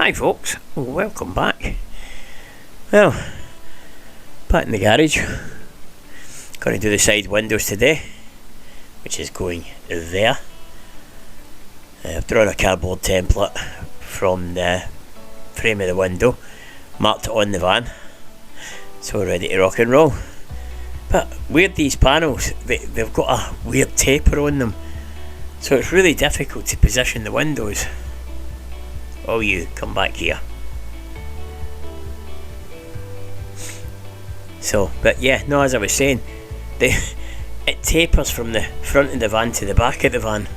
Hi folks, welcome back. Well, back in the garage. Going to do the side windows today, which is going there. I've drawn a cardboard template from the frame of the window, marked it on the van, so we're ready to rock and roll. But weird, these panels, they've got a weird taper on them, so it's really difficult to position the windows. Oh, you come back here. So, but yeah, no, as I was saying, it tapers from the front of the van to the back of the van.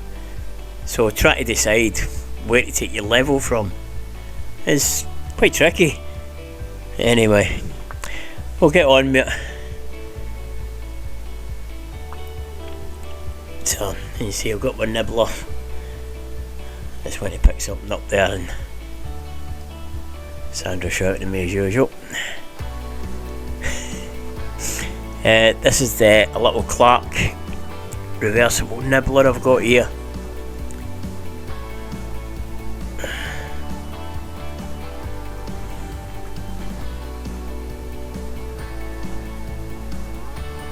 So try to decide where to take your level from is quite tricky. Anyway, we'll get on with it. So, you see I've got my nibbler. This when he picks something up there, and Sandra shouting at me as usual. This is a little Clark reversible nibbler I've got here.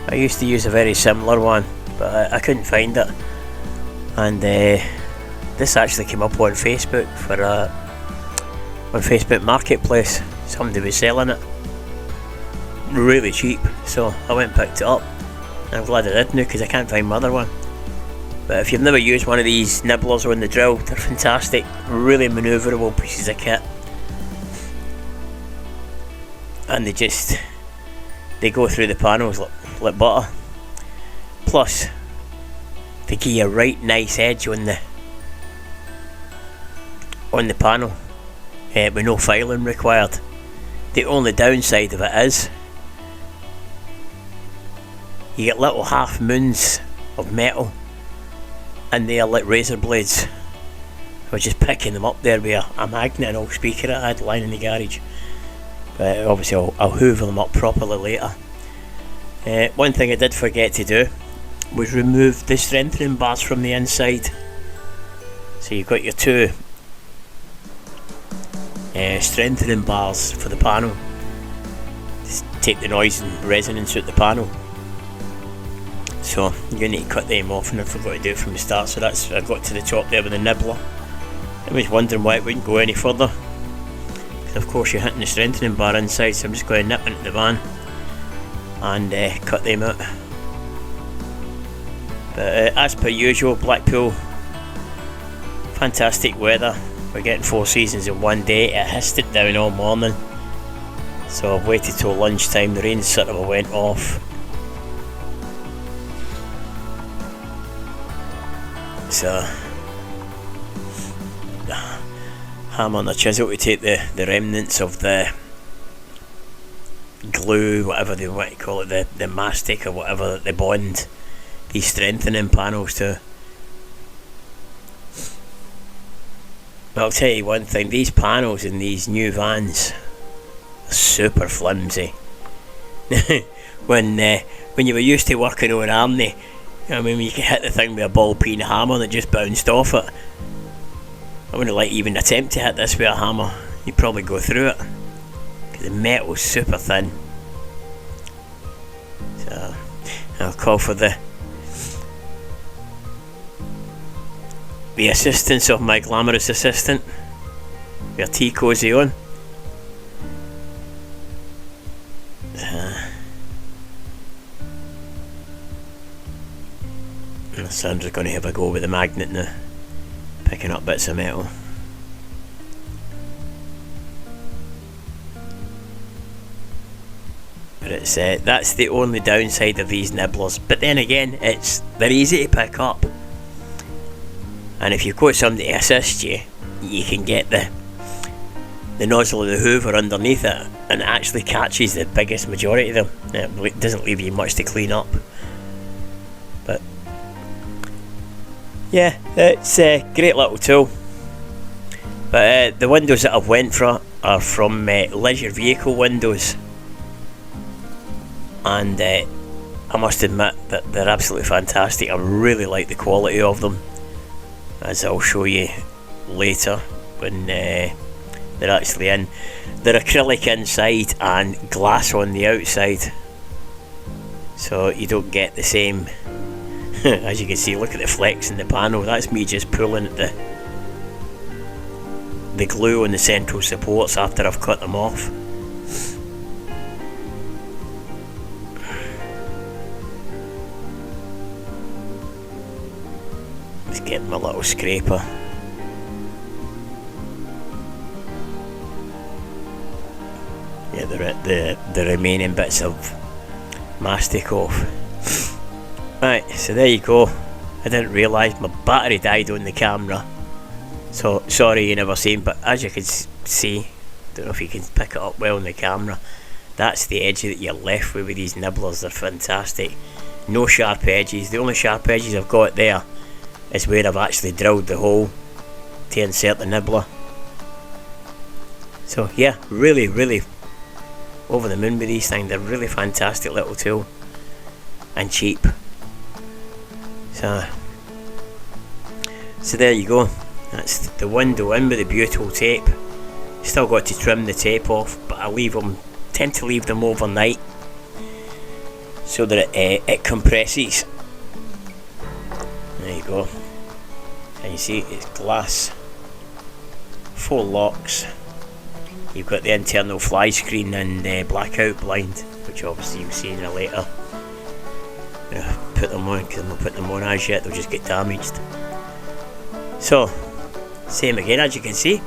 I used to use a very similar one, but I couldn't find it, and this actually came up on Facebook on Facebook Marketplace. Somebody was selling it really cheap, so I went and picked it up. I'm glad I did now, because I can't find my other one. But if you've never used one of these nibblers on the drill, they're fantastic, really manoeuvrable pieces of kit, and they go through the panels like butter. Plus they give you a right nice edge on the panel, with no filing required. The only downside of it is you get little half moons of metal, and they are like razor blades. I was just picking them up there with a magnet and old speaker I had lying in the garage, but obviously I'll hoover them up properly later. One thing I did forget to do was remove the strengthening bars from the inside. So you've got your two strengthening bars for the panel. Just take the noise and resonance out the panel. So you're going to need to cut them off, and I forgot to do it from the start. So I got to the top there with the nibbler. I was wondering why it wouldn't go any further, because of course you're hitting the strengthening bar inside, so I'm just going to nip into the van and cut them out. But as per usual, Blackpool, fantastic weather. We're getting 4 seasons in one day. It hissed it down all morning, so I've waited till lunchtime. The rain sort of went off, so hammer and a chisel to take the remnants of the glue, whatever they want to call it, the mastic or whatever that they bond these strengthening panels to. But I'll tell you one thing, these panels in these new vans are super flimsy. When you were used to working on Arnie, I mean, when you could hit the thing with a ball peen hammer and it just bounced off it. I wouldn't like even attempt to hit this with a hammer. You'd probably go through it, because the metal's super thin. So I'll call for the assistance of my glamorous assistant with a tea cosy on. Sandra's going to have a go with the magnet now, picking up bits of metal. But it's that's the only downside of these nibblers. But then again, they're easy to pick up, and if you've got somebody to assist you, you can get the nozzle of the hoover underneath it, and it actually catches the biggest majority of them. It doesn't leave you much to clean up. But yeah, it's a great little tool. But the windows that I've went for are from Leisure Vehicle Windows, and I must admit that they're absolutely fantastic. I really like the quality of them, as I'll show you later when they're actually in. They're acrylic inside and glass on the outside, so you don't get the same. As you can see, look at the flex in the panel. That's me just pulling at the glue on the central supports after I've cut them off. Let's get my little scraper. Yeah, the remaining bits of mastic off. Right, so there you go. I didn't realise my battery died on the camera, so sorry you never seen, but as you can see, don't know if you can pick it up well on the camera, that's the edge that you're left with these nibblers. They're fantastic. No sharp edges. The only sharp edges I've got there is where I've actually drilled the hole to insert the nibbler. So yeah, really over the moon with these things. They're really fantastic little tool and cheap. So there you go. That's the window in with the beautiful tape. Still got to trim the tape off, but I tend to leave them overnight so that it compresses. There you go. And you see it's glass, 4 locks. You've got the internal fly screen and blackout blind, which obviously you'll see in a later. Put them on, because I'm not putting them on as yet, they'll just get damaged. So, same again, as you can see,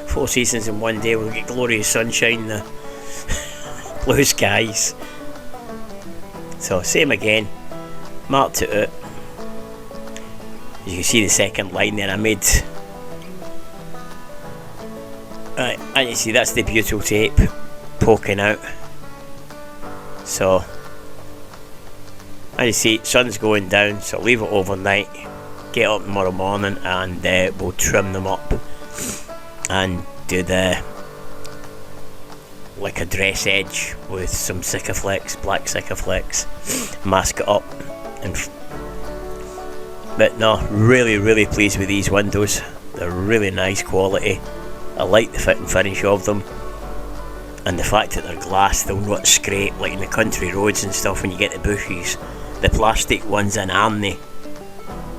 4 seasons in one day. We'll get glorious sunshine, the blue skies. So, same again, marked it out. As you can see the second line there I made. Right, and you see that's the beautiful tape poking out. So, as you see, sun's going down, so leave it overnight, get up tomorrow morning, and we'll trim them up and do like a dress edge with some Sikaflex, black Sikaflex, mask it up. But no, really pleased with these windows. They're really nice quality. I like the fit and finish of them, and the fact that they're glass, they'll not scrape like in the country roads and stuff when you get the bushes. The plastic ones in Arney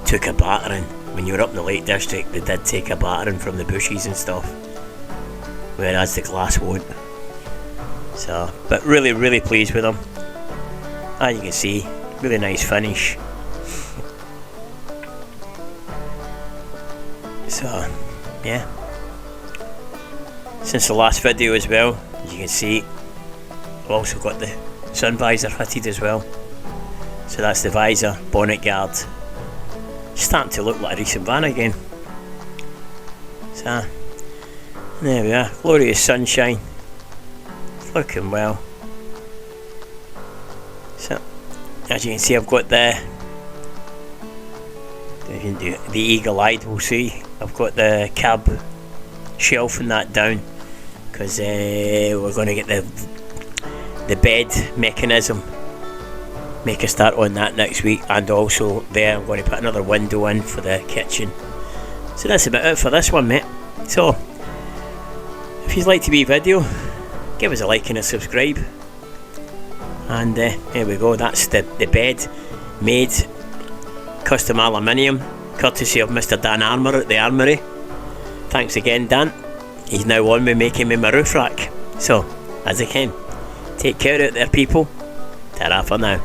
took a battering. When you were up in the Lake District, they did take a battering from the bushes and stuff, whereas the glass won't. So, but really pleased with them. As you can see, really nice finish. So, yeah. Since the last video as well, as you can see, I've also got the sun visor fitted as well. So that's the visor, bonnet guard. Starting to look like a recent van again. So, there we are, glorious sunshine. It's looking well. So, as you can see, I've got the eagle-eyed, we'll see. I've got the cab shelving that down, because we're going to get the bed mechanism, make a start on that next week, and also there I'm going to put another window in for the kitchen. So that's about it for this one, mate. So if you'd like to be video, give us a like and a subscribe, and there we go. That's the bed, made custom aluminium, courtesy of Mr. Dan Armour at the Armoury. Thanks again, Dan. He's now on with making me my roof rack. So, as I can, take care out there, people. Ta-ra for now.